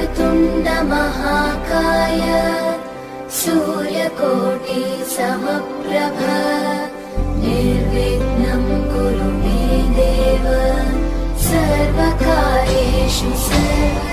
वक्रतुण्ड महाकाय सूर्यकोटि समप्रभ निर्विघ्नं कुरु मे देव सर्वकार्येषु सर्वदा।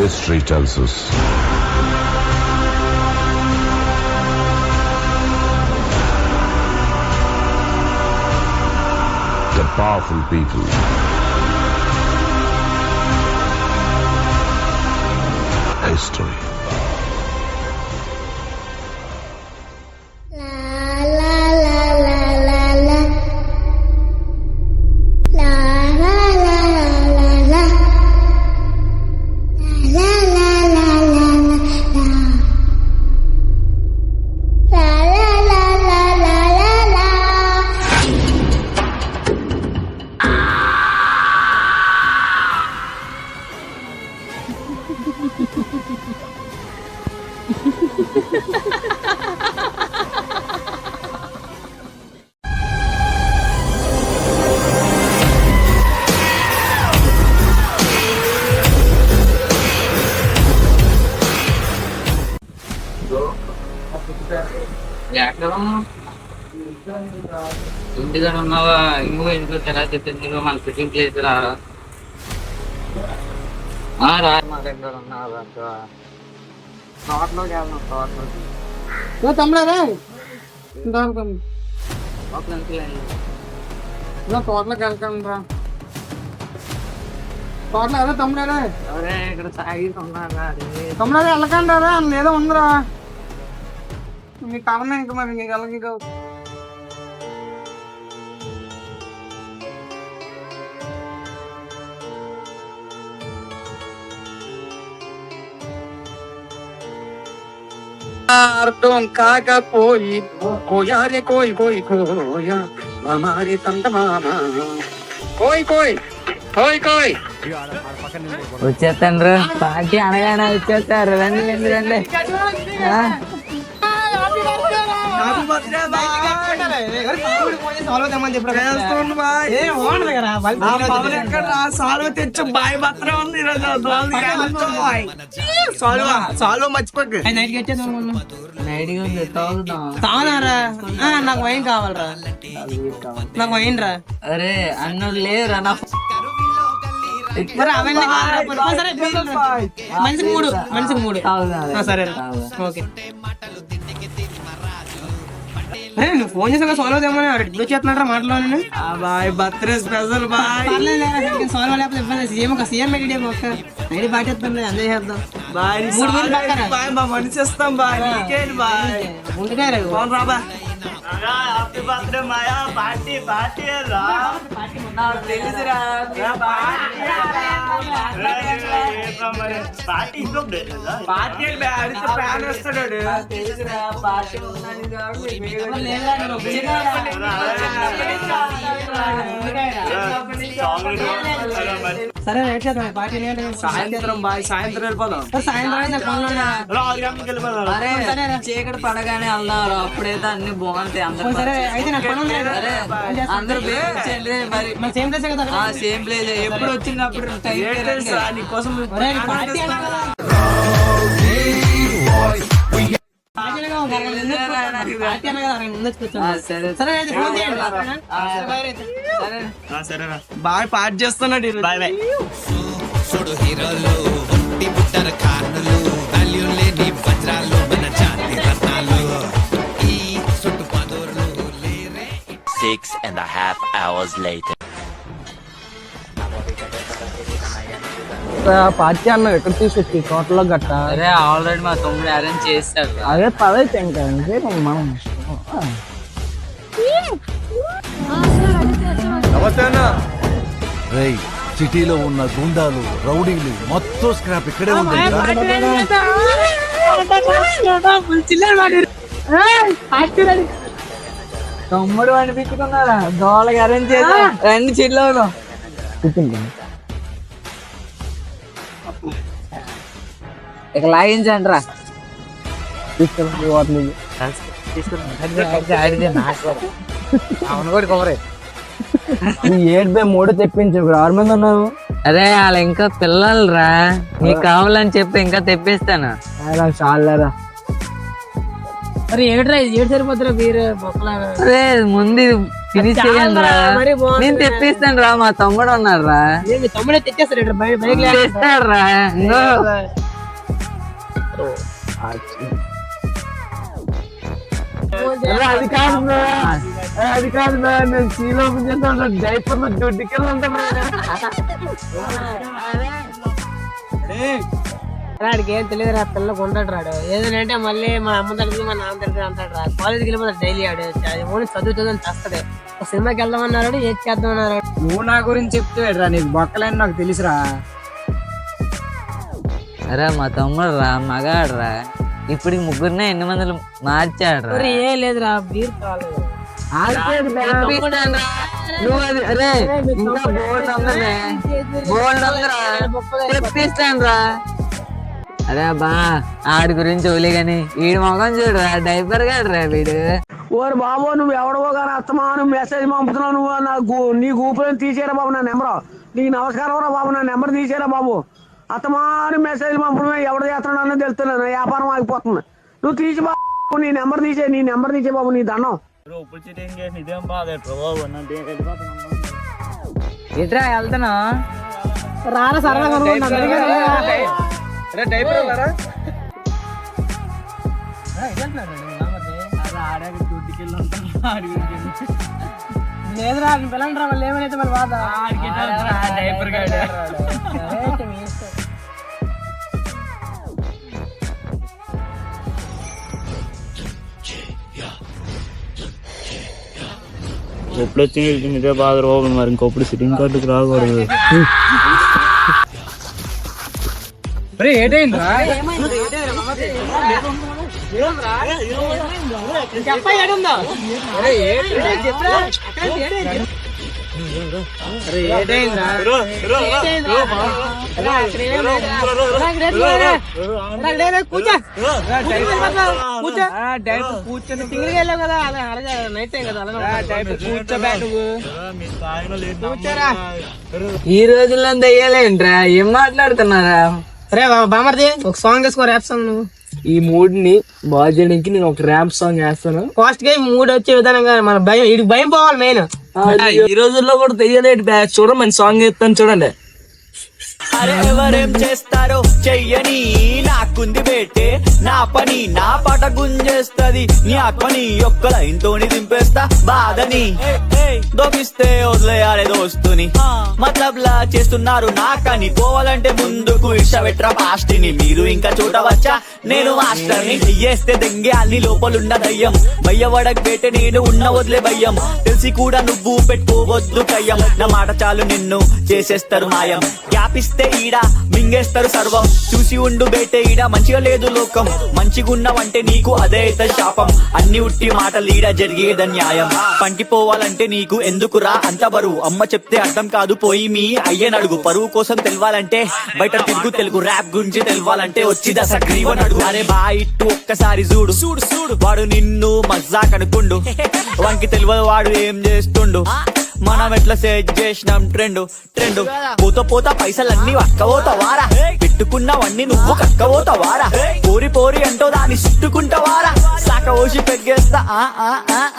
History tells us the powerful people history. ఇంటిగా ఉన్నావా? ఇంకో ఎలా చెప్పింది మన ఫిట్టింగ్ చేసి రా మా దగ్గర ఉన్నావా? తోటలోకి వెళ్దాం. తోటలోకి వెళ్ళకండి రా. తోటలో అదే తమ్ముడే ఇక్కడ తాగి తమ్ముడే వెళ్ళకండి రా. ఏదో ఉందిరా మీకు కావాలన్నా ఇంకా మరి నీకు వెళ్ళకి ఇంకా అర్థం కాకపోయి కోయారే కోయి కోయి కోయా మామారి తంట మామ కోయి కోయి కోయి కోయి వచ్చేస్తాను రా. పార్టీ అనగానే వచ్చేస్తారు. రండి రండి రండి. నాకు వైన్ కావాలరా. నాకు వైన్ రా. అరే అన్నుడు లేదురా. నా మనిషికి మూడు సరే ఓకే. నువ్వు ఫోన్ చేసా సాల్వ్ అవుతామని ఇప్పుడు చేస్తున్నారా మాటలో. Boy birthday special boy. Solve లేకపోతే ఇబ్బంది. సీఎం ఐడి బాగా చెప్తాను. అందరూ చేద్దాం. బాయ్ మా మనిషి ఇస్తాం. బాయ్ బాయ్ ఉంటున్నారు. రాబా హ్యాపీ బర్త్డే మాయా. పార్టీ పార్టీ తెలుసురా. పార్టీ పార్టీ ప్యాన్ వస్తాడు. తెలుసురా. పార్టీ సరే రైట్ చేద్దాం. పార్టీ సాయంత్రం బాయ్. సాయంత్రం వెళ్ళిపోదాం. చీకటి పడగానే వెళ్దాం. అప్పుడైతే అన్ని బాగుంటాయి. అందరూ అందరూ సేమ్ ప్లేస్. ఎప్పుడు వచ్చినప్పుడు నీకోసం బాగా పార్ట్ చేస్తున్నాడు. Bye bye. Six and a half hours later. Party అన్నావు ఎక్కడ తీసుకొచ్చి తోటలో గట్ట అరే ఆల్రెడీ మా తమ్ముడు అరేంజ్ చేస్తాడు. అదే పదైతే ఇంకా మనం రేయ్ సిటీలో ఉన్న గుండాలు రౌడీలు మొత్తం స్క్రాప్ ఇక్కడే ఉంది. తమ్ముడు అనిపించుకున్నారా దోళ్ళకి అరేంజ్ చేసి రెండు చీట్లో కూర్చుంటాను ఇక లాగించండి రా తీసుకెళ్ళి అవును కూడా కొమరే ఏడు బై మూడు తెప్పించు 6 మంది ఉన్నావు. అరే వాళ్ళు ఇంకా పిల్లలు రా, నీకు కావాలని చెప్పి ఇంకా తెప్పిస్తాను. చాలేరా మరి ఏడ్రా ఏడు సరిపోతురా మీరు బొక్కలాగా. అరే ముందు ఫినిష్ చేయండి రా, నేను తెప్పిస్తాను రా. మా తమ్ముడు ఉన్నాడు రా, మీ తమ్ముడే తెచ్చేస్తాడు బైక్ తెస్తాడు రా. అది కాదు అది కాదు నేను సీలో డైపర్లో డ్యూటీకి రాడికి ఏం తెలియదు రా, పిల్లలకు ఉంటాడు రాడు. ఏదంటే మళ్ళీ మా అమ్మ తరగతి మా నాన్న తరగతి అంటాడు రా. కాలేజీకి వెళ్ళిపోతాడు డైలీ ఆడు ఓన్లీ చదువుతుందని చేస్తాడు. సినిమాకి వెళ్దామన్నాడు, ఏది చేద్దామన్నారు. నువ్వు నా గురించి చెప్తాడు రా, నీకు బొక్కలేని నాకు తెలుసురా. అరే మా తమ్ముడు రా, మగాడు రా. ఇప్పుడు ముగ్గురినే ఎన్ని మందులు మార్చాడు రా. ఏ లేదురా బీర్ కాలేదు. తెప్పిస్తాను రా. అరే బా ఆడి గురించి ఓలే గాని వీడి మొఖం చూడరా, డైపర్ గాడు రా వీడు. ఓరు బాబు నువ్వు ఎవడవో కానీ అత్తమాను మెసేజ్ పంపుతున్నావు నువ్వు. నాకు నీ గూపులను తీసేరా బాబు నా నెంబర్. నీకు నమస్కారం రా బాబు, నా నెంబర్ తీసేరా బాబు. అత్తమాను మెసేజ్ పంపడమే ఎవడ చేస్తున్నాడో తెలుస్తున్నాను, వ్యాపారం ఆగిపోతుంది. నువ్వు తీసి బాబు, నీ నెంబర్ తీసే బాబు, నీ దండం. ఎట్రా వెళ్తానా రారా సరదాగా లేదురా పిల్లలు రా, వాళ్ళు ఏమైతే మరి బాధ. ఎప్పుడు వచ్చింది ఇదే బాగా రోగం, మరి ఇంకొప్పుడు సిట్టింగ్ కార్డుకి రాకూడదు. ఈ రోజుల్లో దయ్యాలేంట్రా, ఏం మాట్లాడుతున్నారా? అరే బామర్ది ఒక సాంగ్ వేసుకో, ర్యాప్ సాంగ్. నువ్వు ఈ మూడ్ ని బాగా చేయడానికి నేను ఒక ర్యాప్ సాంగ్ వేస్తాను. ఫాస్ట్ గా మూడ్ వచ్చే విధానంగా మన భయం, వీడికి భయం పోవాలి మెయిన్. ఈ రోజుల్లో కూడా తెలియలేదు బ్యాచ్. చూడండి మన సాంగ్ వేస్తాను చూడండి. అరే ఎవరేం చేస్తారో చెయ్యని నాకుంది బేటే, నా పని నా పాట గుంజేస్తది, నీ ఆత్మని ఒక్క లైన్ తోని దింపేస్తా బాధని. దోపిస్తే వదిలేయాలి దోస్తుని, మతలబ్లా చేస్తున్నారు నాకని. పోవాలంటే ముందుకు ఇష్టపెట్రా పాస్టిని. మీరు ఇంకా చూడవచ్చా నేను మాస్టర్ని. చెయ్యేస్తే దెంగే అన్ని లోపలున్న దయ్యం, భయ్యవడక్ బేటే నేను ఉన్న వదిలే భయం. తెలిసి కూడా నువ్వు పెట్టుకోవద్దు కయ్యం, నా మాట చాలు నిన్ను చేసేస్తారు మాయం. గ్యాపిస్తే ఈడ మింగేస్తారు సర్వం, చూసి ఉండు బేటే ఈడ మంచిగా లేదు లోకం. మంచిగున్నావంటే నీకు అదే శాపం, అన్ని ఉట్టి మాటలు ఈడ జరిగేద న్యాయం. పంటిపోవాలంటే నీకు ఎందుకురా అంత బరువు, అమ్మ చెప్తే అర్థం కాదు పోయి మీ అయ్యనడుగు. పరువు కోసం తెలవాలంటే బయట తిరుగు, తెలుగు ర్యాప్ గురించి తెలవాలంటే వచ్చి దశగ్రీవన్ అడుగు. అరే బా ఇట్టు ఒక్కసారి చూడు చూడు చూడు, వాడు నిన్ను మజాక్ అనుకుండు, వానికి తెలియదు వాడు ఏం చేస్తుండు. మనం ఎట్లా సెట్ చేసినాం ట్రెండ్ ట్రెండ్. పోత పోత పైసలన్నీ అక్కబోతావారా, పెట్టుకున్నవన్నీ నువ్వు కక్కబోతావారా. పోరి పోరి అంటో దాన్ని చుట్టుకుంటావారా, సాక ఓసి పెరిగేస్తా.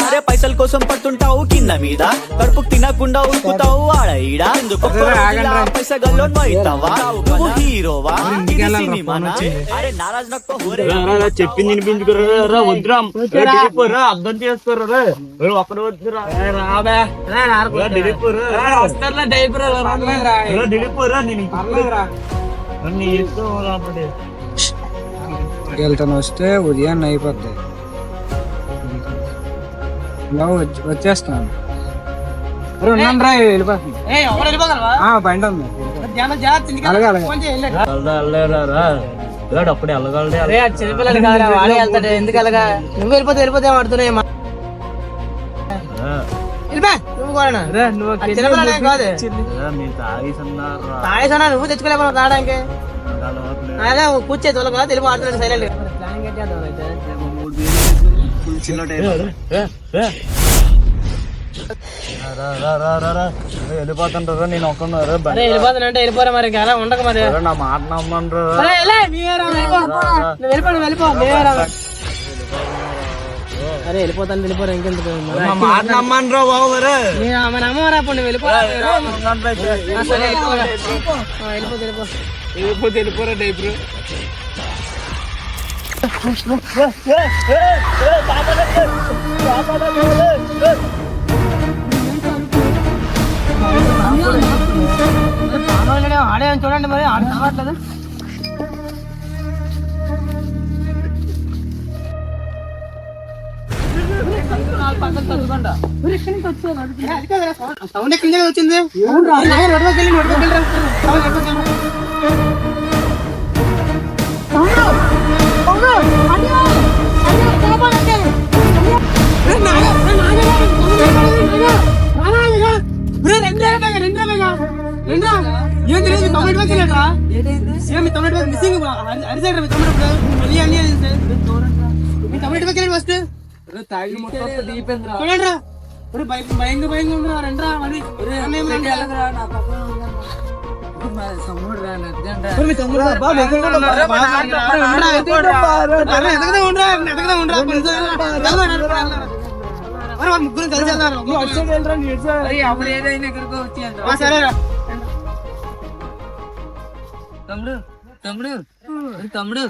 అరే పైసల కోసం పడుతుంటావు కింద మీద, కడుపుకు తినకుండా ఉరుకుతావు ఆడ ఈడ. పైసగల్లో అవుతావా నువ్వు హీరోవా, అరే నారాజ్ నక్కో చెప్పింది వినిపించుకోరా, వద్దురా అర్థం చేసుకోరా. ఒక్కడు వద్దురా వస్తారా డైపర్ నేను నీ ఇష్టం రాబడి. వెళ్తాను వస్తే ఉదయాన్నే అయిపోద్ది. వచ్చేస్తాను. ఉన్నాను రా, వెళ్ళిపోతుంది. బండి ఉంది. అలాగే అలాగే. వెళ్ళాడు అప్పుడే వెళ్ళగలడే. చిన్నపిల్లలు కాదురా, వాడే వెళ్తాడు. ఎందుకు అలాగా? నువ్వు వెళ్ళిపోతే ఆడుతున్నాయి. తాగేసన్నా నువ్వు తెచ్చుకోలేకపోతే తాగడానికి. అదే కూర్చే తొలగా తెలుగు ఆడుతున్నాడు సైలెంట్. వెళ్ళిపోతుంటారా? నేను ఒక్కన్నారు వెళ్ళిపోతానంటే వెళ్ళిపోరా, మరి అలా ఉండక మరి. నా మాట నమ్మంటారు. అరే వెళ్ళిపోతాను, వెళ్ళిపోరా. ఇంకెందుకు మాట నమ్మంటారా బాబు? మరి మన అమ్మరా అప్పుడు నువ్వు వెళ్ళిపో. వెళ్ళిపోరా డైపురు. ఆడే చూడండి మరి, ఆడ కావట్లేదు. సౌండ్ ఎక్కడి నుంచి వచ్చింది? ఏం తెలియదు. తమిళ మిస్సింగ్ తమిళ ఫస్ట్ చూడండి. భయంగా భయంగా రండ్రా. మరి ముగ్గురు కలిసి సరేరా. తమ్ముడు తమ్ముడు తమ్ముడు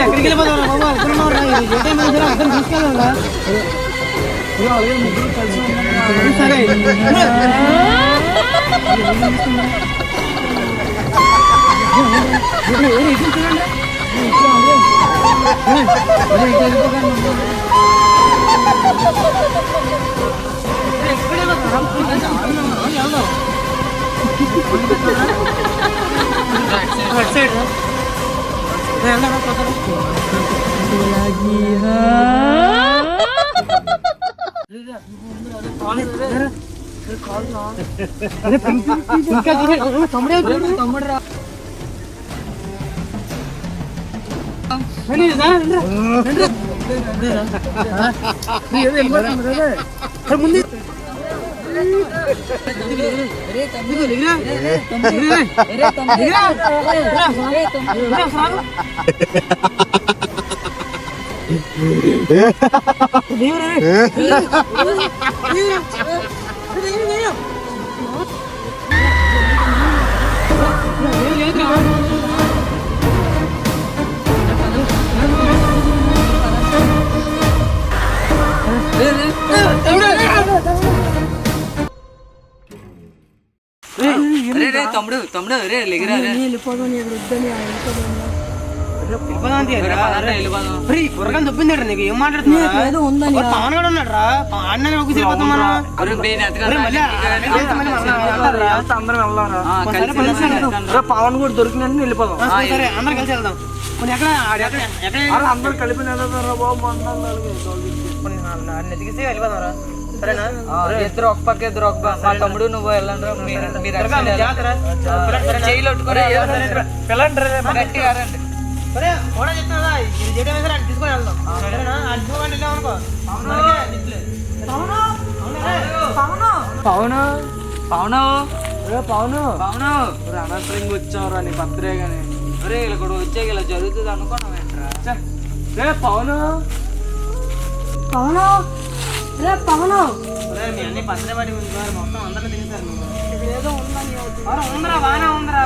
ఎక్కడికి వెళ్ళిపోతావు బాబు? అక్కడ తీసుకెళ్ళా. సరే తమ్ముడు రా. ముందు తమ్ముడు తమ్ముడు రే లేగరా దొబ్బింది నీకు. ఏం మాట్లాడుతున్నాడు? పవన్ కూడా ఉన్నాడు రా. అన్న ఒకసారి మనం పవన్ కూడా దొరికినట్టు వెళ్ళిపోదాం. సరే అందరం కలిసి వెళ్దాం. అందరూ కలిపి ఎదిగిసి వెళ్ళిపోదాం. సరేనా? ఇద్దరు ఒక పక్క ఇద్దరు ఒక పక్క. మా తమ్ముడు నువ్వు వెళ్ళండి. తీసుకొని వెళ్దాం. సరేనా? పవను పవను పవను పవను అనవసరంగా వచ్చావురా నీ బర్త్డే గాని. ఒరే ఇలా కూడా వచ్చే ఇలా జరుగుతుంది అనుకున్నాం ఏంట్రా? పవను పవను పవను మీ అన్ని బర్త్డే పార్టీ మొత్తం అందరూ తినేసారు. ఉందరా బాగానే ఉందరా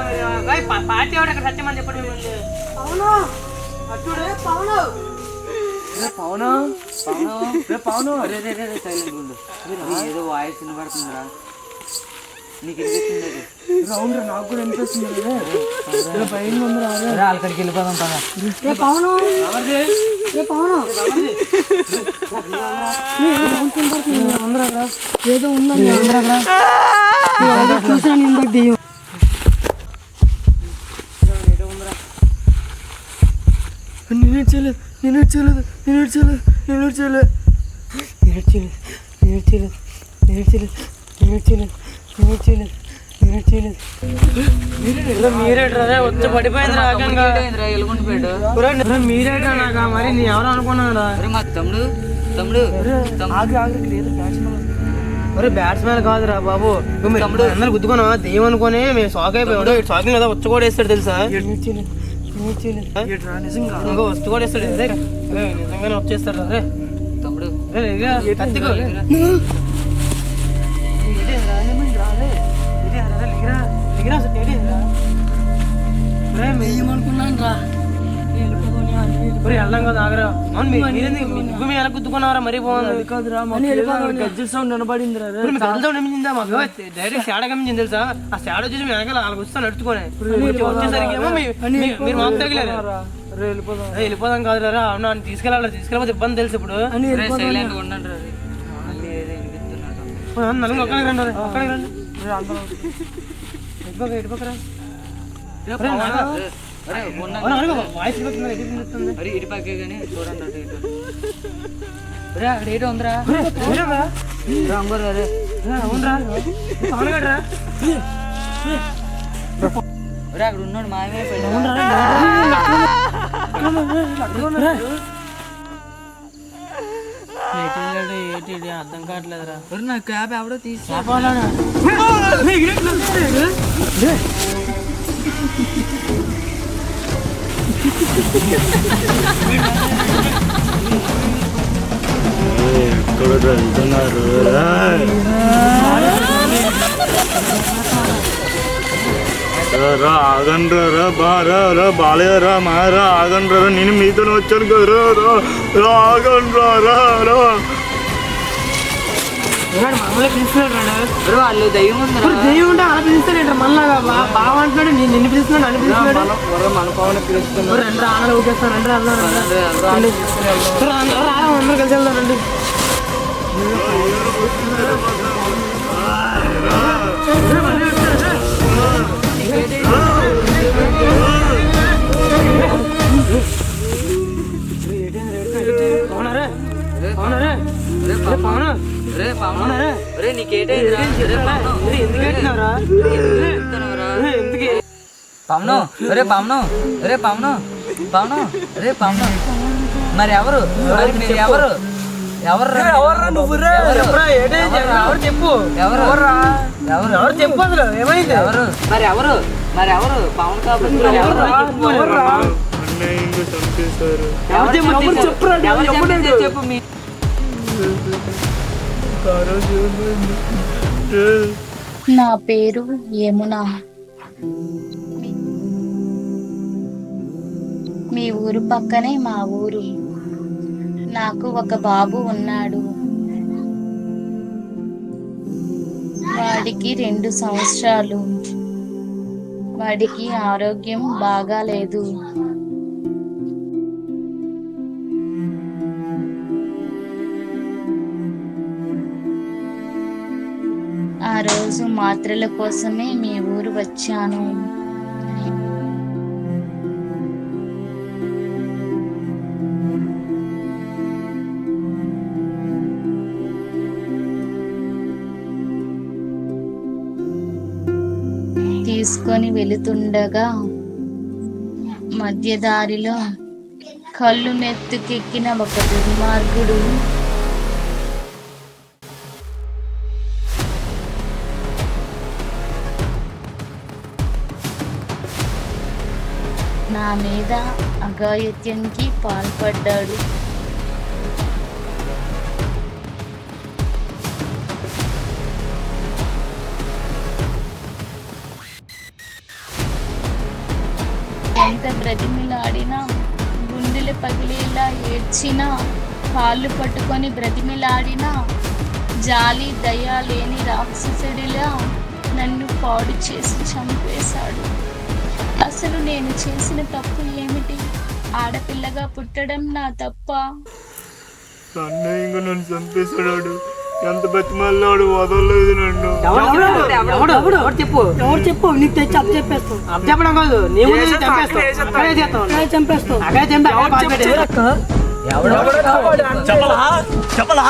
పార్టీ వాడు అక్కడ సత్యమని చెప్పండి మిమ్మల్ని. అవును అచ్చుడే పవను పవను పవను అరే రే రే సైలెంట్ ఉండు. ఏదో వాయిస్ వినపడుతుందిరా, నీకు వినిపిస్తుంది? రౌండ్ నాకు కూడా అనిపిస్తుంది. భయంగా ఉందిరా. అక్కడికి వెళ్ళిపోదాం పదా. పవను ఏదో ఉందని చూసాను ఇందాక దెయ్యం. మీరేట్రా వచ్చి పడిపోయింది మీరేట్రా నాక మరి నీ ఎవరు అనుకున్నారా? మా తమ్ముడు తమ్ముడు అరే బ్యాట్స్మెన్ కాదురా బాబు, తమ్ముడు అందరు గుద్దుకున్నా దెయ్యం అనుకుని మేము షాక్ అయిపోయాడు. షాకింగ్ కదా వచ్చి కూడా వేస్తాడు తెలుసా? ఇంకా వచ్చి కూడా వేస్తాడు. నిజంగానే వచ్చేస్తాడు. అరే తమ్ముడు కత్తికో ఏమనుకున్నాను రా వెళ్ళాం కదా ఆగరా. నువ్వు ఎలా గుద్దుకున్నావరా? మరీ బాగుంది కాదురా. నిలబడింది డైరెక్ట్ శాడ గమించింది తెలుసా? ఆ శాడ చూసి మేము వెనకాల వాళ్ళకి వస్తాను నడుచుకొని వచ్చేసరికి ఏమో మీరు మాకు తగిలేదు. వెళ్ళిపోదాం కాదురా. అవునా తీసుకెళ్ళకపోతే ఇబ్బంది తెలుసు. ఇప్పుడు నలుగురు ఒక్కడికి రండి ఒక్కడికి రండి. ఎటుపక్కరా వాయిస్ ఇటు పక్కే కానీ చూడండి అటు ఇటు. అక్కడ ఏటో ఉందిరా అక్కడ ఉన్నాడు మాయమే ఏంటి అర్థం కావట్లేదురా. నా క్యాబ్ ఎవడో తీసి ఎక్కడ వెళ్తున్నారు? ఆగండ్రా బాలేరా మారా ఆగండ్రా. నేను మీతో వచ్చాను కదరా. ఆగండ్రా వాళ్ళు దయ్యం ఉందా? దెయ్యం ఉంటే అలా పిలుస్తాడు మళ్ళా బాగా అంటున్నాడు. నిన్ను పిలుస్తున్నాడు అని పిలుస్తున్నాడు. రెండు ఆనలు ఊకేస్తాను రండి అందరూ కలిసి వెళ్తానండి. పవను రే పవను రే పవను పవను రే పవను మరి ఎవరు మీరు ఎవరు చెప్పు ఎవరు చెప్పు అసలు ఏమైంది? మరి ఎవరు పవన్ కాబట్టి చెప్పు మీ నా పేరు యమున. మీ ఊరు పక్కనే మా ఊరు. నాకు ఒక బాబు ఉన్నాడు. వాడికి 2 సంవత్సరాలు. వాడికి ఆరోగ్యం బాగాలేదు. ఆ రోజు మాత్రల కోసమే మీ ఊరు వచ్చాను. తీసుకొని వెళుతుండగా మధ్యదారిలో కళ్ళు నెత్తుకెక్కిన ఒక దుర్మార్గుడు నా మీద అఘాయిత్యానికి పాల్పడ్డాడు. ఎంత బ్రతిమిలాడినా, గుండెలు పగిలేలా ఏడ్చినా, కాళ్ళు పట్టుకొని బ్రతిమిలాడినా, జాలి దయ లేని రాక్షసుడిలా నన్ను పాడు చేసి చంపేశాడు. అసలు నేను చేసిన తప్పు ఏమిటి? ఆడపిల్లగా పుట్టడం నా తప్ప? అన్నయ్య నన్ను చంపేశాడు. ఎంత బతిమాలినాడు, వదలలేదు నన్ను. చెప్పు నీకు తెచ్చి అప్ చెప్పేస్తావు. అప్ చెప్పడం కాదు, నీ ముందు చంపేస్తావు. చెప్పలా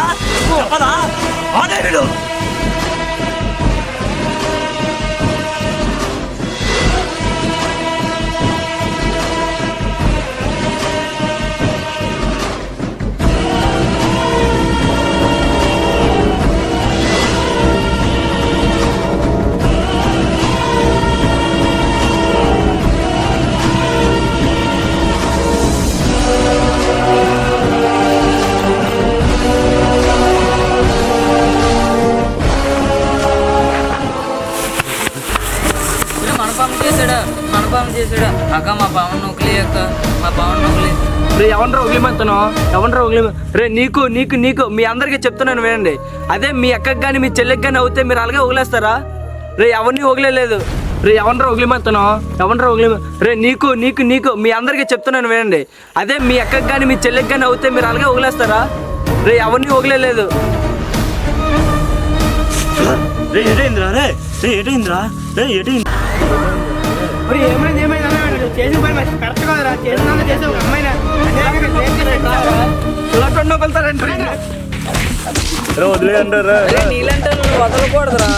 మనపాము చేసాడా? అక్క మా పవన్ నొక్కిలే అక్క, మా పవన్ నొక్కిలే. రే ఎవరు వదిలిమంటున్నావు? ఎవరు వదిలి? రే నీకు నీకు నీకు మీ అందరికీ చెప్తున్నాను వినండి. అదే మీ అక్కకి కానీ మీ చెల్లికి కానీ అవుతే మీరు అలాగే వదిలేస్తారా? రే ఎవరిని వదిలేదు. రే ఎవరు వదిలిమంటున్నావు? ఎవరు వదిలి? రే నీకు నీకు నీకు మీ అందరికీ చెప్తున్నాను వినండి. అదే మీ అక్కకి కానీ మీ చెల్లికి కానీ అవుతే మీరు అలాగే వదిలేస్తారా? రే ఎవరిని వదిలేదు. రే ఏటైందిరా? రే రే ఏటైందిరా? రే ఏటైంది? ఏమైంది ఏమైంది చేసిన పని మంచి కరెక్ట్ కాదురా. చేసిన చేసే ఒక అమ్మాయినా వదిలేయంటారా? నీళ్ళంటే నువ్వు వదలకూడదురా.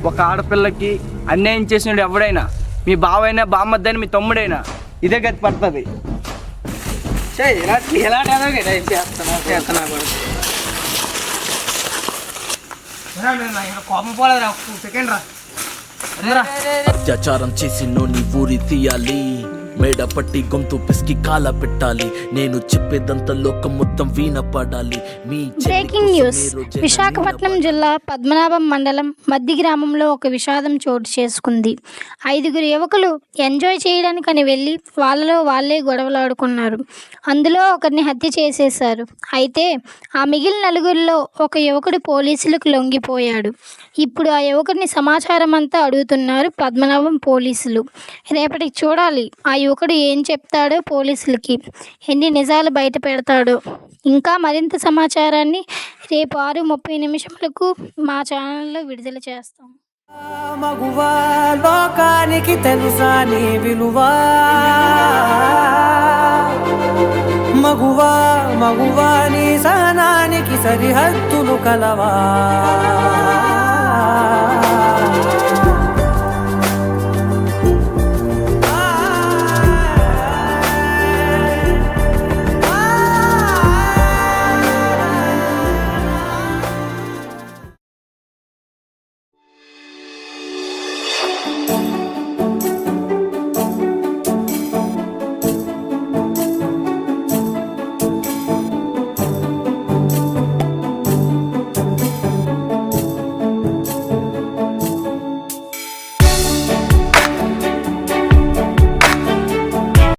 ఒక ఆడపిల్లకి అన్యాయం చేసినాడు ఎవడైనా, మీ బావైనా బామ్మద్దైనా మీ తమ్ముడైనా ఇదే గతి పడుతుంది. కోపం పోలేదురా, సెకండ్ రా. అత్యాచారం చేసినోని ఊరి తీయాలి, మేడ పట్టి గొంతు పిసికి కాల పెట్టాలి, నేను చెప్పేదంతా లోకం మొత్తం వీణపడాలి. Breaking news. విశాఖపట్నం జిల్లా పద్మనాభం మండలం మద్ది గ్రామంలో ఒక విషాదం చోటు చేసుకుంది. 5 యువకులు ఎంజాయ్ చేయడానికని వెళ్ళి వాళ్ళలో వాళ్ళే గొడవలాడుకున్నారు. అందులో ఒకరిని హత్య చేసేశారు. అయితే ఆ మిగిలిన 4 ఒక యువకుడు పోలీసులకు లొంగిపోయాడు. ఇప్పుడు ఆ యువకుడిని సమాచారం అంతా అడుగుతున్నారు పద్మనాభం పోలీసులు. రేపటికి చూడాలి ఆ యువకుడు ఏం చెప్తాడో పోలీసులకి, ఎన్ని నిజాలు బయట పెడతాడో. ఇంకా మరింత సమాచారాన్ని రేపు 6:30 మా ఛానల్లో విడుదల చేస్తాం. మగువా లోకానికి తెలుసా నీ విలువా? మగువా మగువా నీ సహనానికి సరిహద్దులు కలవా?